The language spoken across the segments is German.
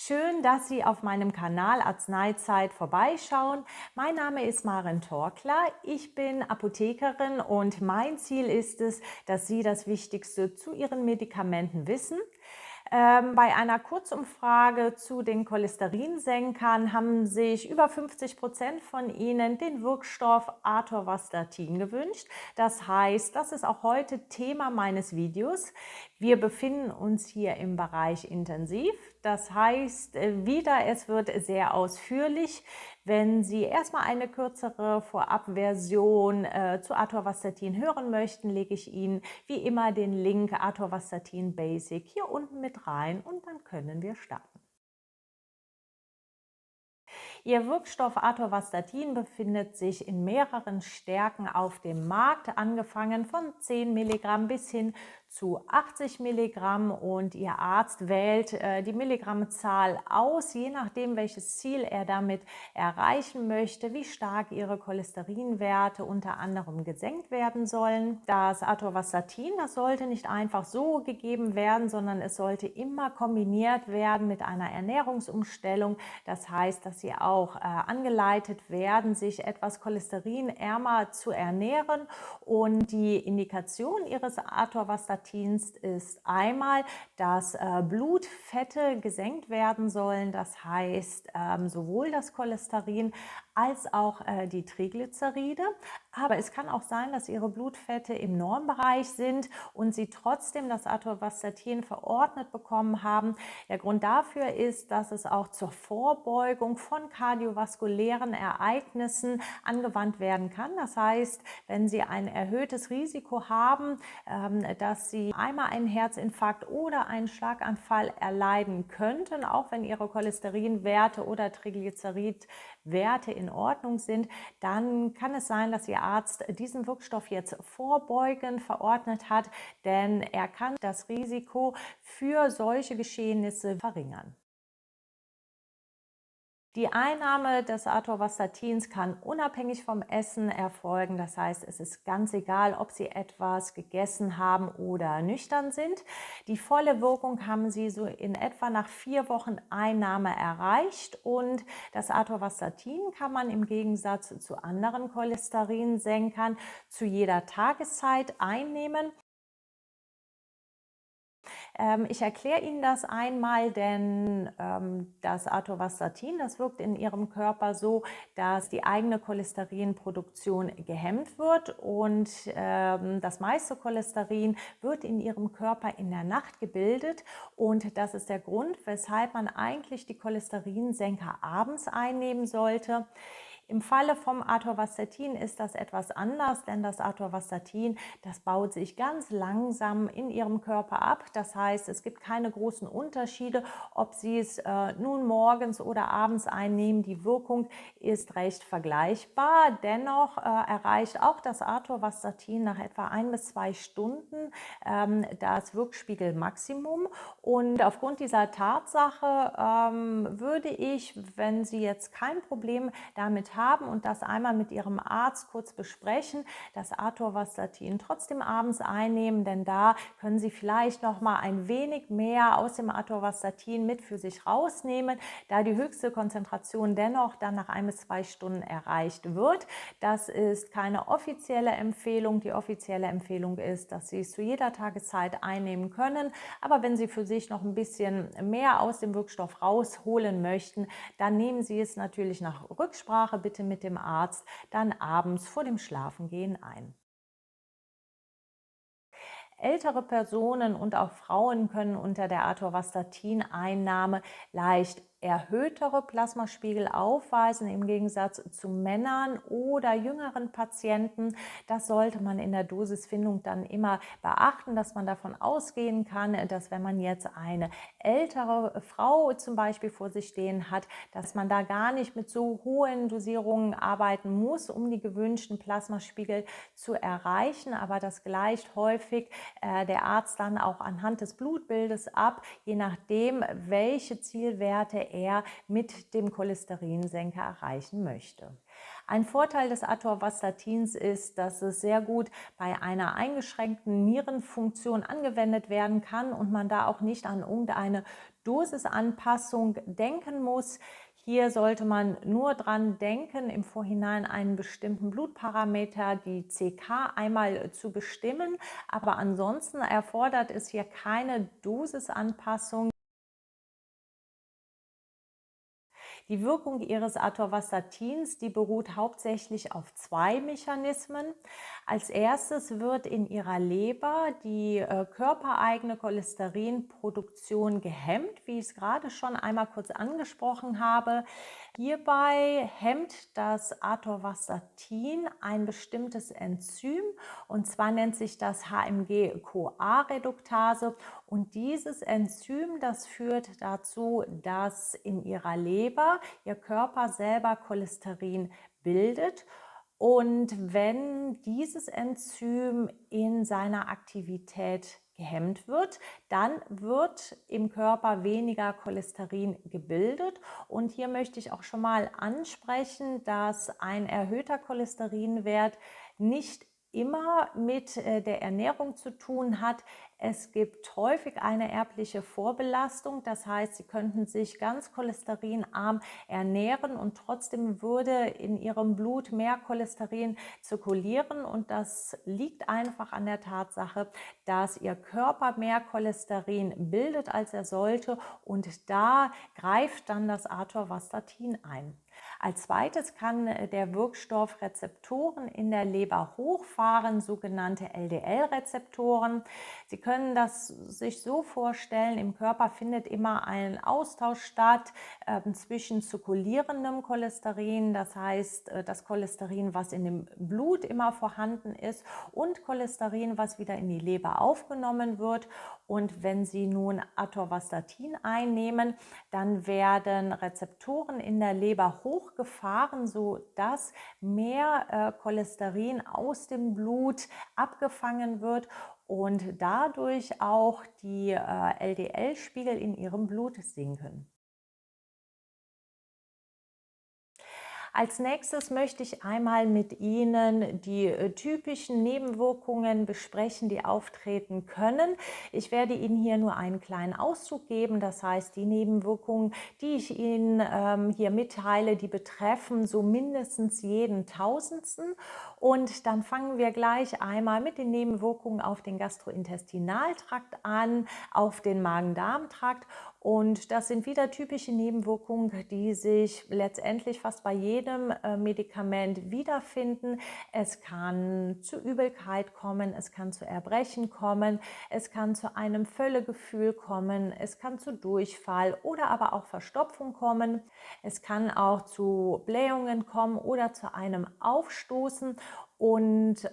Schön, dass Sie auf meinem Kanal Arzneizeit vorbeischauen. Mein Name ist Maren Torkler. Ich bin Apothekerin und mein Ziel ist es, dass Sie das Wichtigste zu Ihren Medikamenten wissen. Bei einer Kurzumfrage zu den Cholesterinsenkern haben sich über 50% von Ihnen den Wirkstoff Atorvastatin gewünscht. Das heißt, das ist auch heute Thema meines Videos. Wir befinden uns hier im Bereich Intensiv. Das heißt, es wird sehr ausführlich. Wenn Sie erstmal eine kürzere Vorabversion zu Atorvastatin hören möchten, lege ich Ihnen wie immer den Link Atorvastatin Basic hier unten mit rein und dann können wir starten. Ihr Wirkstoff Atorvastatin befindet sich in mehreren Stärken auf dem Markt, angefangen von 10 Milligramm bis hin zu 80 Milligramm, und Ihr Arzt wählt die Milligrammzahl aus, je nachdem, welches Ziel er damit erreichen möchte, wie stark Ihre Cholesterinwerte unter anderem gesenkt werden sollen. Das Atorvastatin, das sollte nicht einfach so gegeben werden, sondern es sollte immer kombiniert werden mit einer Ernährungsumstellung. Das heißt, dass Sie auch angeleitet werden, sich etwas cholesterinärmer zu ernähren, und die Indikation Ihres Atorvastatins ist einmal, dass Blutfette gesenkt werden sollen. Das heißt, sowohl das Cholesterin als auch die Triglyceride. Aber es kann auch sein, dass Ihre Blutfette im Normbereich sind und Sie trotzdem das Atorvastatin verordnet bekommen haben. Der Grund dafür ist, dass es auch zur Vorbeugung von kardiovaskulären Ereignissen angewandt werden kann. Das heißt, wenn Sie ein erhöhtes Risiko haben, dass Sie einmal einen Herzinfarkt oder einen Schlaganfall erleiden könnten, auch wenn Ihre Cholesterinwerte oder Triglyceridwerte in Ordnung sind, dann kann es sein, dass Ihr Arzt diesen Wirkstoff jetzt vorbeugend verordnet hat, denn er kann das Risiko für solche Geschehnisse verringern. Die Einnahme des Atorvastatins kann unabhängig vom Essen erfolgen. Das heißt, es ist ganz egal, ob Sie etwas gegessen haben oder nüchtern sind. Die volle Wirkung haben Sie so in etwa nach 4 Wochen Einnahme erreicht, und das Atorvastatin kann man im Gegensatz zu anderen Cholesterinsenkern zu jeder Tageszeit einnehmen. Ich erkläre Ihnen das einmal, denn das Atorvastatin, das wirkt in Ihrem Körper so, dass die eigene Cholesterinproduktion gehemmt wird, und das meiste Cholesterin wird in Ihrem Körper in der Nacht gebildet, und das ist der Grund, weshalb man eigentlich die Cholesterinsenker abends einnehmen sollte. Im Falle vom Atorvastatin ist das etwas anders, denn das Atorvastatin, das baut sich ganz langsam in Ihrem Körper ab. Das heißt, es gibt keine großen Unterschiede, ob Sie es nun morgens oder abends einnehmen. Die Wirkung ist recht vergleichbar. Dennoch erreicht auch das Atorvastatin nach etwa 1 bis 2 Stunden das Wirkspiegelmaximum. Und aufgrund dieser Tatsache würde ich, wenn Sie jetzt kein Problem damit haben und das einmal mit Ihrem Arzt kurz besprechen, das Atorvastatin trotzdem abends einnehmen, denn da können Sie vielleicht noch mal ein wenig mehr aus dem Atorvastatin mit für sich rausnehmen, da die höchste Konzentration dennoch dann nach 1 bis 2 Stunden erreicht wird. Das ist keine offizielle Empfehlung. Die offizielle Empfehlung ist, dass Sie es zu jeder Tageszeit einnehmen können. Aber wenn Sie für sich noch ein bisschen mehr aus dem Wirkstoff rausholen möchten, dann nehmen Sie es natürlich nach Rücksprache bitte mit dem Arzt dann abends vor dem Schlafengehen ein. Ältere Personen und auch Frauen können unter der Atorvastatin-Einnahme leicht erhöhtere Plasmaspiegel aufweisen im Gegensatz zu Männern oder jüngeren Patienten. Das sollte man in der Dosisfindung dann immer beachten, dass man davon ausgehen kann, dass wenn man jetzt eine ältere Frau zum Beispiel vor sich stehen hat, dass man da gar nicht mit so hohen Dosierungen arbeiten muss, um die gewünschten Plasmaspiegel zu erreichen. Aber das gleicht häufig der Arzt dann auch anhand des Blutbildes ab, je nachdem, welche Zielwerte er mit dem Cholesterinsenker erreichen möchte. Ein Vorteil des Atorvastatins ist, dass es sehr gut bei einer eingeschränkten Nierenfunktion angewendet werden kann und man da auch nicht an irgendeine Dosisanpassung denken muss. Hier sollte man nur dran denken, im Vorhinein einen bestimmten Blutparameter, die CK, einmal zu bestimmen. Aber ansonsten erfordert es hier keine Dosisanpassung. Die Wirkung ihres Atorvastatins, die beruht hauptsächlich auf zwei Mechanismen. Als erstes wird in ihrer Leber die körpereigene Cholesterinproduktion gehemmt, wie ich es gerade schon einmal kurz angesprochen habe. Hierbei hemmt das Atorvastatin ein bestimmtes Enzym, und zwar nennt sich das HMG-CoA-Reduktase, und dieses Enzym, das führt dazu, dass in ihrer Leber ihr Körper selber Cholesterin bildet. Und wenn dieses Enzym in seiner Aktivität gehemmt wird, dann wird im Körper weniger Cholesterin gebildet. Und hier möchte ich auch schon mal ansprechen, dass ein erhöhter Cholesterinwert nicht immer mit der Ernährung zu tun hat. Es gibt häufig eine erbliche Vorbelastung, das heißt, Sie könnten sich ganz cholesterinarm ernähren und trotzdem würde in Ihrem Blut mehr Cholesterin zirkulieren, und das liegt einfach an der Tatsache, dass Ihr Körper mehr Cholesterin bildet, als er sollte, und da greift dann das Atorvastatin ein. Als zweites kann der Wirkstoff Rezeptoren in der Leber hochfahren, sogenannte LDL-Rezeptoren. Sie können das sich so vorstellen, im Körper findet immer ein Austausch statt zwischen zirkulierendem Cholesterin, das heißt das Cholesterin, was in dem Blut immer vorhanden ist, und Cholesterin, was wieder in die Leber aufgenommen wird. Und wenn Sie nun Atorvastatin einnehmen, dann werden Rezeptoren in der Leber hochgefahren, sodass mehr Cholesterin aus dem Blut abgefangen wird und dadurch auch die LDL-Spiegel in Ihrem Blut sinken. Als nächstes möchte ich einmal mit Ihnen die typischen Nebenwirkungen besprechen, die auftreten können. Ich werde Ihnen hier nur einen kleinen Auszug geben, das heißt, die Nebenwirkungen, die ich Ihnen hier mitteile, die betreffen so mindestens jeden Tausendsten. Und dann fangen wir gleich einmal mit den Nebenwirkungen auf den Gastrointestinaltrakt an, auf den Magen-Darm-Trakt. Und das sind wieder typische Nebenwirkungen, die sich letztendlich fast bei jedem Medikament wiederfinden. Es kann zu Übelkeit kommen, es kann zu Erbrechen kommen, es kann zu einem Völlegefühl kommen, es kann zu Durchfall oder aber auch Verstopfung kommen. Es kann auch zu Blähungen kommen oder zu einem Aufstoßen. Und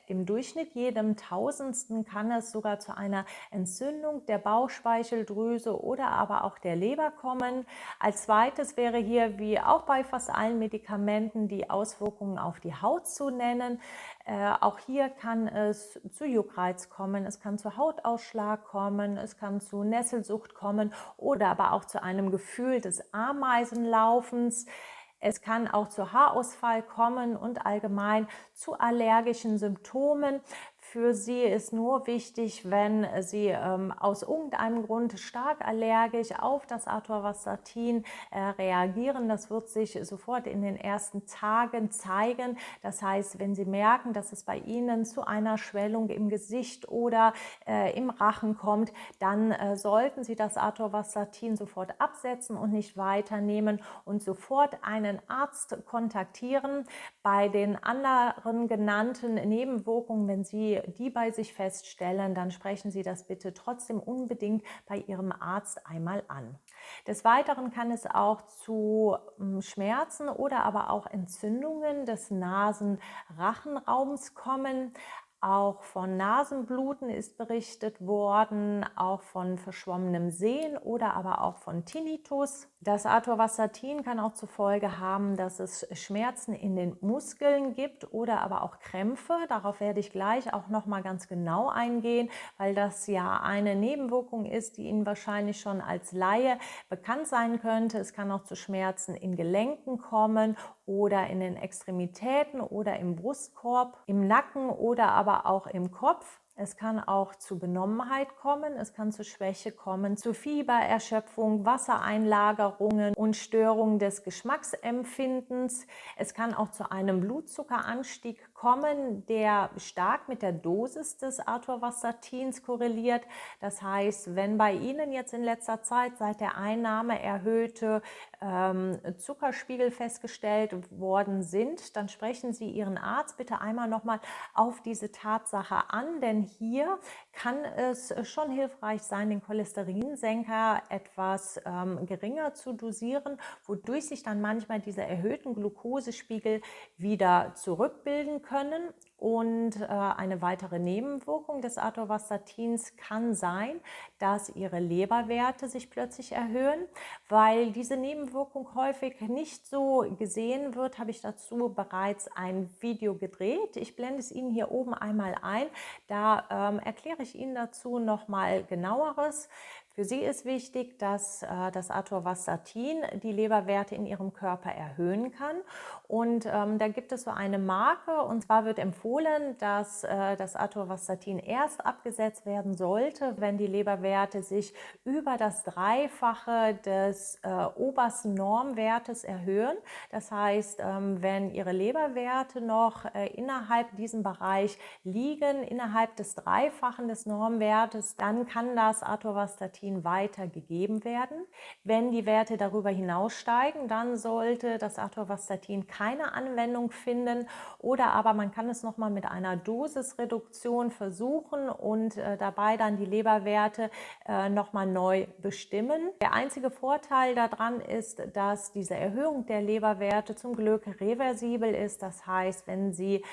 im Durchschnitt jedem Tausendsten kann es sogar zu einer Entzündung der Bauchspeicheldrüse oder aber auch der Leber kommen. Als zweites wäre hier, wie auch bei fast allen Medikamenten, die Auswirkungen auf die Haut zu nennen. Auch hier kann es zu Juckreiz kommen, es kann zu Hautausschlag kommen, es kann zu Nesselsucht kommen oder aber auch zu einem Gefühl des Ameisenlaufens. Es kann auch zu Haarausfall kommen und allgemein zu allergischen Symptomen. Für Sie ist nur wichtig, wenn Sie aus irgendeinem Grund stark allergisch auf das Atorvastatin reagieren. Das wird sich sofort in den ersten Tagen zeigen. Das heißt, wenn Sie merken, dass es bei Ihnen zu einer Schwellung im Gesicht oder im Rachen kommt, dann sollten Sie das Atorvastatin sofort absetzen und nicht weiternehmen und sofort einen Arzt kontaktieren. Bei den anderen genannten Nebenwirkungen, wenn Sie die bei sich feststellen, dann sprechen Sie das bitte trotzdem unbedingt bei Ihrem Arzt einmal an. Des Weiteren kann es auch zu Schmerzen oder aber auch Entzündungen des Nasenrachenraums kommen. Auch von Nasenbluten ist berichtet worden, auch von verschwommenem Sehen oder aber auch von Tinnitus. Das Atorvastatin kann auch zur Folge haben, dass es Schmerzen in den Muskeln gibt oder aber auch Krämpfe. Darauf werde ich gleich auch noch mal ganz genau eingehen, weil das ja eine Nebenwirkung ist, die Ihnen wahrscheinlich schon als Laie bekannt sein könnte. Es kann auch zu Schmerzen in Gelenken kommen oder in den Extremitäten oder im Brustkorb, im Nacken oder aber auch im Kopf. Es kann auch zu Benommenheit kommen, es kann zu Schwäche kommen, zu Fiebererschöpfung, Wassereinlagerungen und Störungen des Geschmacksempfindens. Es kann auch zu einem Blutzuckeranstieg kommen, der stark mit der Dosis des Atorvastatins korreliert. Das heißt, wenn bei Ihnen jetzt in letzter Zeit seit der Einnahme erhöhte Zuckerspiegel festgestellt worden sind, dann sprechen Sie Ihren Arzt bitte einmal nochmal auf diese Tatsache an, denn hier kann es schon hilfreich sein, den Cholesterinsenker etwas geringer zu dosieren, wodurch sich dann manchmal diese erhöhten Glukosespiegel wieder zurückbilden können. Und eine weitere Nebenwirkung des Atorvastatins kann sein, dass Ihre Leberwerte sich plötzlich erhöhen. Weil diese Nebenwirkung häufig nicht so gesehen wird, habe ich dazu bereits ein Video gedreht. Ich blende es Ihnen hier oben einmal ein. Da erkläre ich Ihnen dazu nochmal genaueres. Für Sie ist wichtig, dass das Atorvastatin die Leberwerte in Ihrem Körper erhöhen kann. Und da gibt es so eine Marke, und zwar wird empfohlen, dass das Atorvastatin erst abgesetzt werden sollte, wenn die Leberwerte sich über das Dreifache des obersten Normwertes erhöhen. Das heißt, wenn Ihre Leberwerte noch innerhalb diesem Bereich liegen, innerhalb des Dreifachen des Normwertes, dann kann das Atorvastatin weitergegeben werden. Wenn die Werte darüber hinaussteigen, dann sollte das Atorvastatin keine Anwendung finden, oder aber man kann es nochmal mit einer Dosisreduktion versuchen und dabei dann die Leberwerte nochmal neu bestimmen. Der einzige Vorteil daran ist, dass diese Erhöhung der Leberwerte zum Glück reversibel ist. Das heißt, wenn Sie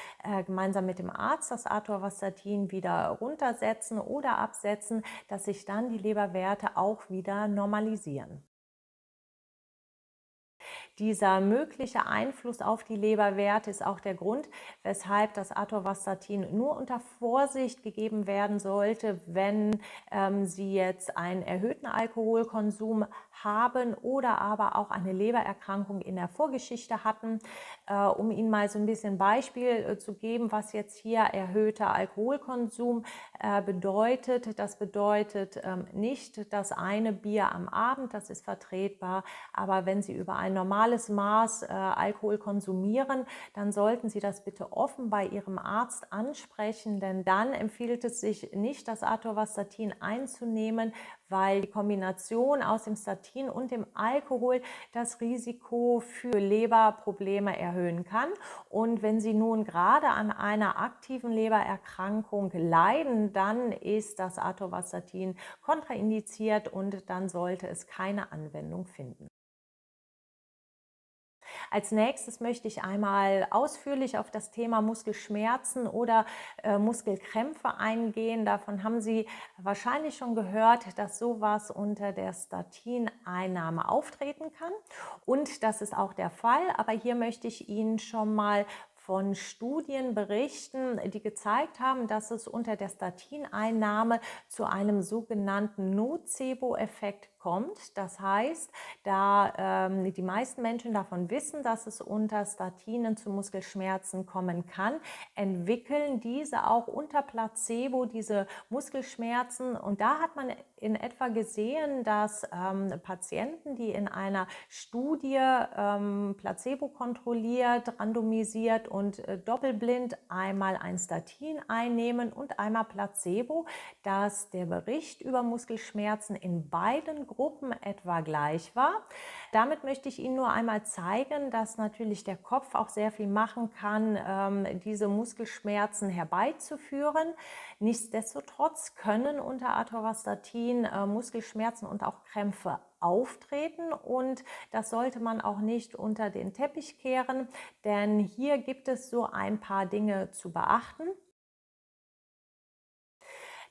gemeinsam mit dem Arzt das Atorvastatin wieder runtersetzen oder absetzen, dass sich dann die Leberwerte auch wieder normalisieren. Dieser mögliche Einfluss auf die Leberwerte ist auch der Grund, weshalb das Atorvastatin nur unter Vorsicht gegeben werden sollte, wenn Sie jetzt einen erhöhten Alkoholkonsum haben oder aber auch eine Lebererkrankung in der Vorgeschichte hatten. Um Ihnen mal so ein bisschen Beispiel zu geben, was jetzt hier erhöhter Alkoholkonsum bedeutet. Das bedeutet nicht das eine Bier am Abend, das ist vertretbar, aber wenn Sie über ein normales Maß Alkohol konsumieren, dann sollten Sie das bitte offen bei Ihrem Arzt ansprechen, denn dann empfiehlt es sich nicht, das Atorvastatin einzunehmen, weil die Kombination aus dem Statin und dem Alkohol das Risiko für Leberprobleme erhöhen kann. Und wenn Sie nun gerade an einer aktiven Lebererkrankung leiden, dann ist das Atorvastatin kontraindiziert und dann sollte es keine Anwendung finden. Als nächstes möchte ich einmal ausführlich auf das Thema Muskelschmerzen oder Muskelkrämpfe eingehen. Davon haben Sie wahrscheinlich schon gehört, dass sowas unter der Statineinnahme auftreten kann. Und das ist auch der Fall. Aber hier möchte ich Ihnen schon mal von Studien berichten, die gezeigt haben, dass es unter der Statineinnahme zu einem sogenannten Nocebo-Effekt kommt. Das heißt, da die meisten Menschen davon wissen, dass es unter Statinen zu Muskelschmerzen kommen kann, entwickeln diese auch unter Placebo diese Muskelschmerzen. Und da hat man in etwa gesehen, dass Patienten, die in einer Studie Placebo kontrolliert, randomisiert und doppelblind einmal ein Statin einnehmen und einmal Placebo, dass der Bericht über Muskelschmerzen in beiden Gruppen etwa gleich war. Damit möchte ich Ihnen nur einmal zeigen, dass natürlich der Kopf auch sehr viel machen kann, diese Muskelschmerzen herbeizuführen. Nichtsdestotrotz können unter Atorvastatin Muskelschmerzen und auch Krämpfe auftreten, und das sollte man auch nicht unter den Teppich kehren, denn hier gibt es so ein paar Dinge zu beachten.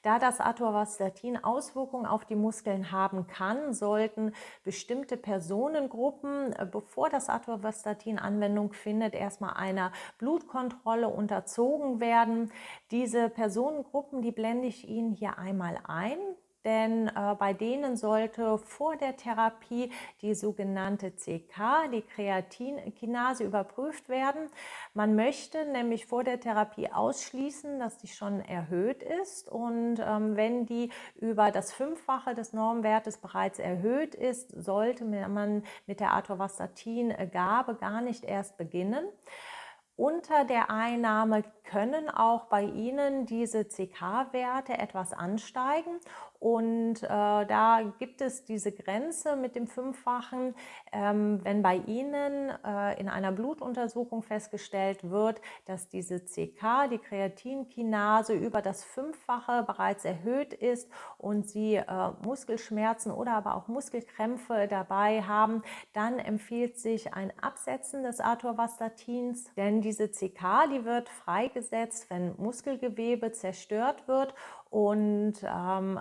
Da das Atorvastatin Auswirkungen auf die Muskeln haben kann, sollten bestimmte Personengruppen, bevor das Atorvastatin Anwendung findet, erstmal einer Blutkontrolle unterzogen werden. Diese Personengruppen, die blende ich Ihnen hier einmal ein. denn bei denen sollte vor der Therapie die sogenannte CK, die Kreatinkinase, überprüft werden. Man möchte nämlich vor der Therapie ausschließen, dass die schon erhöht ist, und wenn die über das Fünffache des Normwertes bereits erhöht ist, sollte man mit der Atorvastatin-Gabe gar nicht erst beginnen. Unter der Einnahme können auch bei Ihnen diese CK-Werte etwas ansteigen, und da gibt es diese Grenze mit dem Fünffachen. Wenn bei Ihnen in einer Blutuntersuchung festgestellt wird, dass diese CK, die Kreatinkinase, über das Fünffache bereits erhöht ist und Sie Muskelschmerzen oder aber auch Muskelkrämpfe dabei haben, dann empfiehlt sich ein Absetzen des Atorvastatins, denn diese CK, die wird freigesetzt, wenn Muskelgewebe zerstört wird, und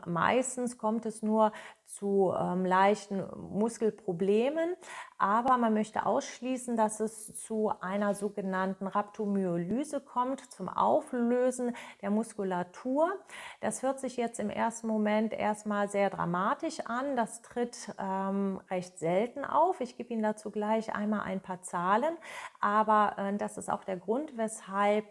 meistens kommt es nur zu leichten Muskelproblemen, aber man möchte ausschließen, dass es zu einer sogenannten Rhabdomyolyse kommt, zum Auflösen der Muskulatur. Das hört sich jetzt im ersten Moment erstmal sehr dramatisch an. Das tritt recht selten auf. Ich gebe Ihnen dazu gleich einmal ein paar Zahlen, aber das ist auch der Grund, weshalb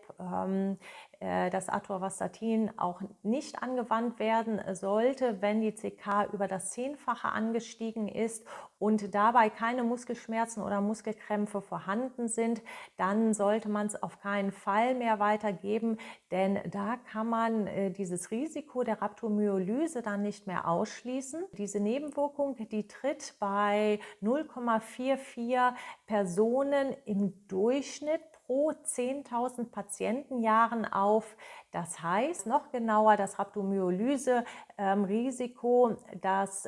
das Atorvastatin auch nicht angewandt werden sollte, wenn die CK über das Zehnfache angestiegen ist und dabei keine Muskelschmerzen oder Muskelkrämpfe vorhanden sind. Dann sollte man es auf keinen Fall mehr weitergeben, denn da kann man dieses Risiko der Rhabdomyolyse dann nicht mehr ausschließen. Diese Nebenwirkung, die tritt bei 0,44 Personen im Durchschnitt pro 10.000 Patientenjahren auf. Das heißt, noch genauer, das Rhabdomyolyse-Risiko, das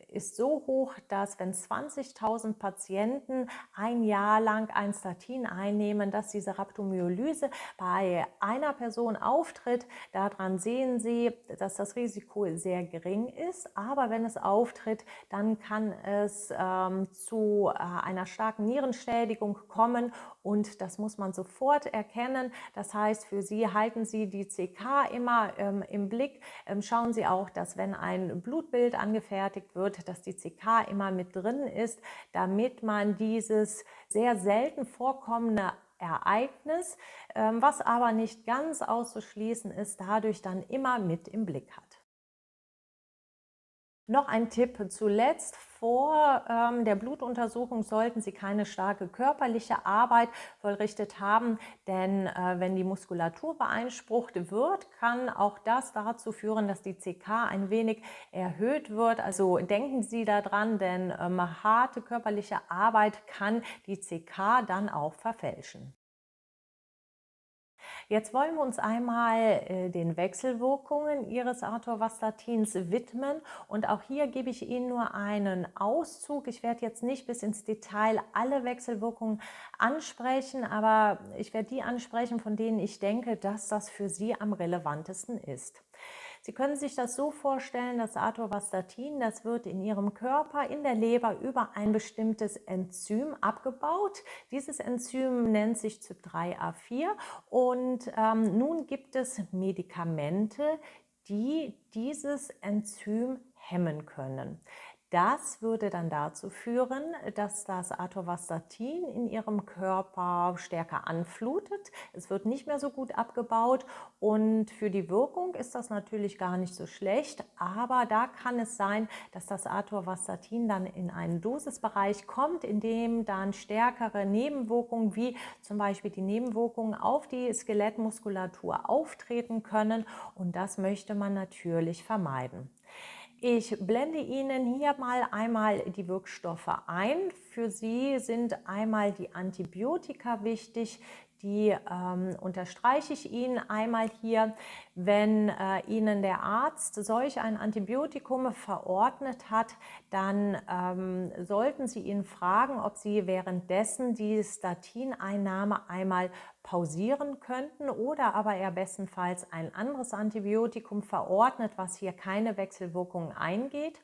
ist so hoch, dass wenn 20.000 Patienten ein Jahr lang ein Statin einnehmen, dass diese Rhabdomyolyse bei einer Person auftritt. Daran sehen Sie, dass das Risiko sehr gering ist, aber wenn es auftritt, dann kann es zu einer starken Nierenschädigung kommen, und das muss man sofort erkennen. Das heißt, für Sie halten Sie die CK immer im Blick. Schauen Sie auch, dass wenn ein Blutbild angefertigt wird, dass die CK immer mit drin ist, damit man dieses sehr selten vorkommende Ereignis, was aber nicht ganz auszuschließen ist, dadurch dann immer mit im Blick hat. Noch ein Tipp zuletzt: Vor der Blutuntersuchung sollten Sie keine starke körperliche Arbeit vollrichtet haben, denn wenn die Muskulatur beansprucht wird, kann auch das dazu führen, dass die CK ein wenig erhöht wird. Also denken Sie daran, denn harte körperliche Arbeit kann die CK dann auch verfälschen. Jetzt wollen wir uns einmal den Wechselwirkungen Ihres Atorvastatins widmen, und auch hier gebe ich Ihnen nur einen Auszug. Ich werde jetzt nicht bis ins Detail alle Wechselwirkungen ansprechen, aber ich werde die ansprechen, von denen ich denke, dass das für Sie am relevantesten ist. Sie können sich das so vorstellen: Das Atorvastatin, das wird in Ihrem Körper, in der Leber, über ein bestimmtes Enzym abgebaut. Dieses Enzym nennt sich CYP3A4, und nun gibt es Medikamente, die dieses Enzym hemmen können. Das würde dann dazu führen, dass das Atorvastatin in Ihrem Körper stärker anflutet. Es wird nicht mehr so gut abgebaut, und für die Wirkung ist das natürlich gar nicht so schlecht, aber da kann es sein, dass das Atorvastatin dann in einen Dosisbereich kommt, in dem dann stärkere Nebenwirkungen, wie zum Beispiel die Nebenwirkungen auf die Skelettmuskulatur, auftreten können, und das möchte man natürlich vermeiden. Ich blende Ihnen hier mal einmal die Wirkstoffe ein. Für Sie sind einmal die Antibiotika wichtig. Die unterstreiche ich Ihnen einmal hier. Wenn Ihnen der Arzt solch ein Antibiotikum verordnet hat, dann sollten Sie ihn fragen, ob Sie währenddessen die Statineinnahme einmal pausieren könnten, oder aber er bestenfalls ein anderes Antibiotikum verordnet, was hier keine Wechselwirkungen eingeht.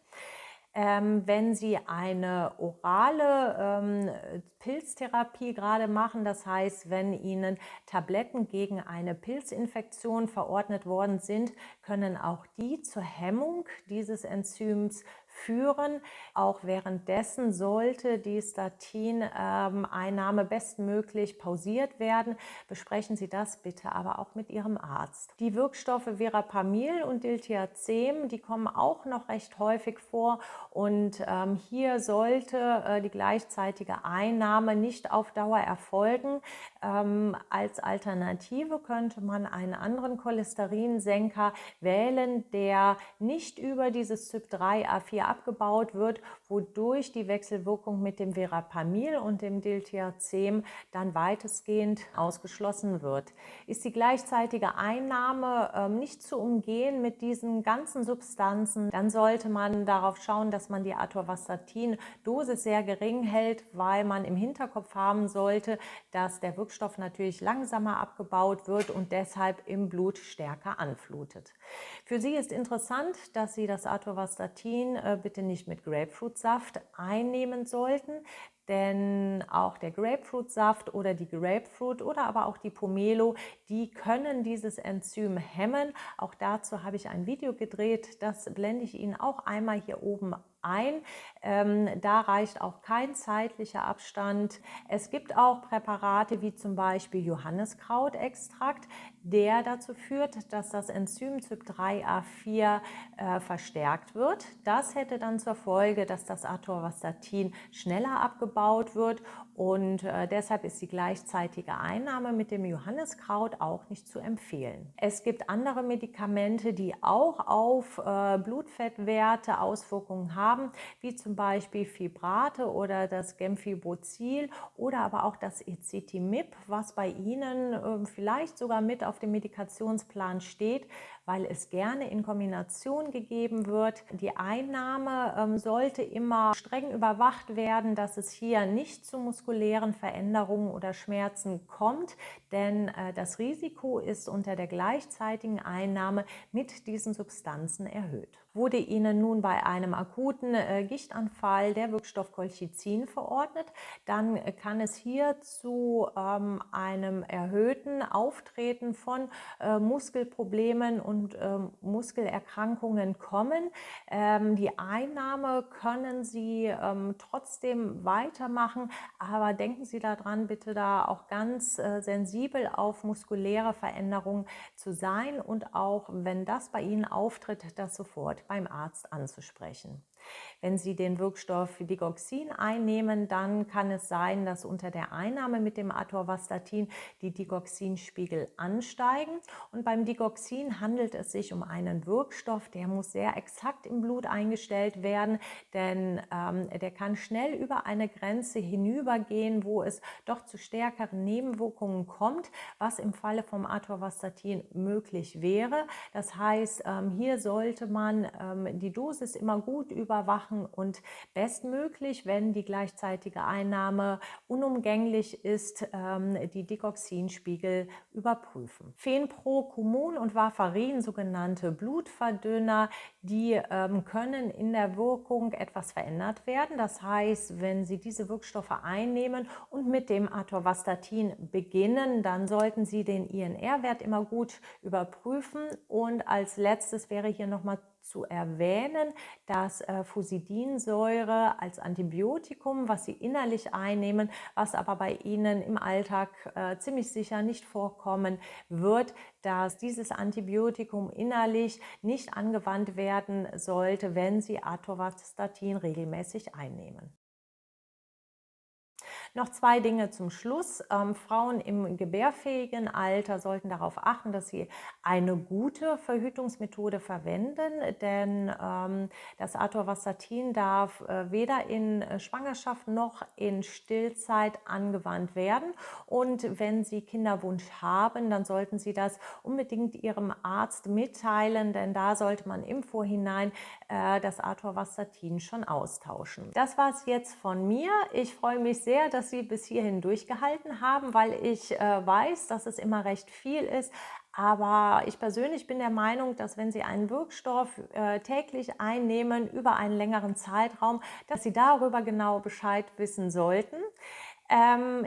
Wenn Sie eine orale Pilztherapie gerade machen, das heißt, wenn Ihnen Tabletten gegen eine Pilzinfektion verordnet worden sind, können auch die zur Hemmung dieses Enzyms führen. Auch währenddessen sollte die Statin-Einnahme bestmöglich pausiert werden. Besprechen Sie das bitte aber auch mit Ihrem Arzt. Die Wirkstoffe Verapamil und Diltiazem, die kommen auch noch recht häufig vor und hier sollte die gleichzeitige Einnahme nicht auf Dauer erfolgen. Als Alternative könnte man einen anderen Cholesterinsenker wählen, der nicht über dieses CYP3A4 abgebaut wird, wodurch die Wechselwirkung mit dem Verapamil und dem Diltiazem dann weitestgehend ausgeschlossen wird. Ist die gleichzeitige Einnahme nicht zu umgehen mit diesen ganzen Substanzen, dann sollte man darauf schauen, dass man die Atorvastatin-Dosis sehr gering hält, weil man im Hinterkopf haben sollte, dass der Wirkstoff natürlich langsamer abgebaut wird und deshalb im Blut stärker anflutet. Für Sie ist interessant, dass Sie das Atorvastatin bitte nicht mit Grapefruitsaft einnehmen sollten, denn auch der Grapefruitsaft oder die Grapefruit oder aber auch die Pomelo, die können dieses Enzym hemmen. Auch dazu habe ich ein Video gedreht, das blende ich Ihnen auch einmal hier oben ein. Da reicht auch kein zeitlicher Abstand. Es gibt auch Präparate wie zum Beispiel Johanniskrautextrakt, der dazu führt, dass das Enzym CYP3A4 verstärkt wird. Das hätte dann zur Folge, dass das Atorvastatin schneller abgebaut wird und deshalb ist die gleichzeitige Einnahme mit dem Johanniskraut auch nicht zu empfehlen. Es gibt andere Medikamente, die auch auf Blutfettwerte Auswirkungen haben, wie zum Beispiel Fibrate oder das Gemfibrozil oder aber auch das Ezetimibe, was bei Ihnen vielleicht sogar mit auf dem Medikationsplan steht, weil es gerne in Kombination gegeben wird. Die Einnahme sollte immer streng überwacht werden, dass es hier nicht zu muskulären Veränderungen oder Schmerzen kommt, denn das Risiko ist unter der gleichzeitigen Einnahme mit diesen Substanzen erhöht. Wurde Ihnen nun bei einem akuten Gichtanfall der Wirkstoff Colchicin verordnet, dann kann es hier zu einem erhöhten Auftreten von Muskelproblemen und Muskelerkrankungen kommen. Die Einnahme können Sie trotzdem weitermachen, aber denken Sie daran, bitte da auch ganz sensibel auf muskuläre Veränderungen zu sein und auch, wenn das bei Ihnen auftritt, das sofort beim Arzt anzusprechen. Wenn Sie den Wirkstoff Digoxin einnehmen, dann kann es sein, dass unter der Einnahme mit dem Atorvastatin die Digoxinspiegel ansteigen. Und beim Digoxin handelt es sich um einen Wirkstoff, der muss sehr exakt im Blut eingestellt werden, denn der kann schnell über eine Grenze hinübergehen, wo es doch zu stärkeren Nebenwirkungen kommt, was im Falle vom Atorvastatin möglich wäre. Das heißt, hier sollte man die Dosis immer gut überwachen und bestmöglich, wenn die gleichzeitige Einnahme unumgänglich ist, die Digoxinspiegel überprüfen. Fenprocumun und Warfarin, sogenannte Blutverdünner, die können in der Wirkung etwas verändert werden. Das heißt, wenn Sie diese Wirkstoffe einnehmen und mit dem Atorvastatin beginnen, dann sollten Sie den INR-Wert immer gut überprüfen. Und als letztes wäre hier nochmal zu erwähnen, dass Fusidinsäure als Antibiotikum, was Sie innerlich einnehmen, was aber bei Ihnen im Alltag ziemlich sicher nicht vorkommen wird, dass dieses Antibiotikum innerlich nicht angewandt werden sollte, wenn Sie Atorvastatin regelmäßig einnehmen. Noch zwei Dinge zum Schluss. Frauen im gebärfähigen Alter sollten darauf achten, dass sie eine gute Verhütungsmethode verwenden, denn das Atorvastatin darf weder in Schwangerschaft noch in Stillzeit angewandt werden. Und wenn Sie Kinderwunsch haben, dann sollten Sie das unbedingt Ihrem Arzt mitteilen, denn da sollte man im Vorhinein das Atorvastatin schon austauschen. Das war es jetzt von mir. Ich freue mich sehr, dass Sie bis hierhin durchgehalten haben, weil ich weiß, dass es immer recht viel ist. Aber ich persönlich bin der Meinung, dass wenn Sie einen Wirkstoff täglich einnehmen über einen längeren Zeitraum, dass Sie darüber genau Bescheid wissen sollten.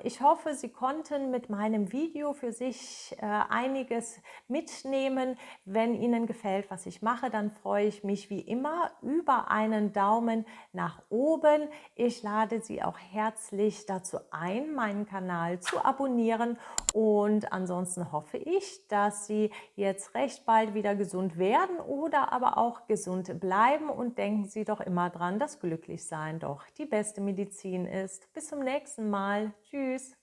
Ich hoffe, Sie konnten mit meinem Video für sich einiges mitnehmen. Wenn Ihnen gefällt, was ich mache, dann freue ich mich wie immer über einen Daumen nach oben. Ich lade Sie auch herzlich dazu ein, meinen Kanal zu abonnieren. Und ansonsten hoffe ich, dass Sie jetzt recht bald wieder gesund werden oder aber auch gesund bleiben. Und denken Sie doch immer dran, dass Glücklichsein doch die beste Medizin ist. Bis zum nächsten Mal. Tschüss.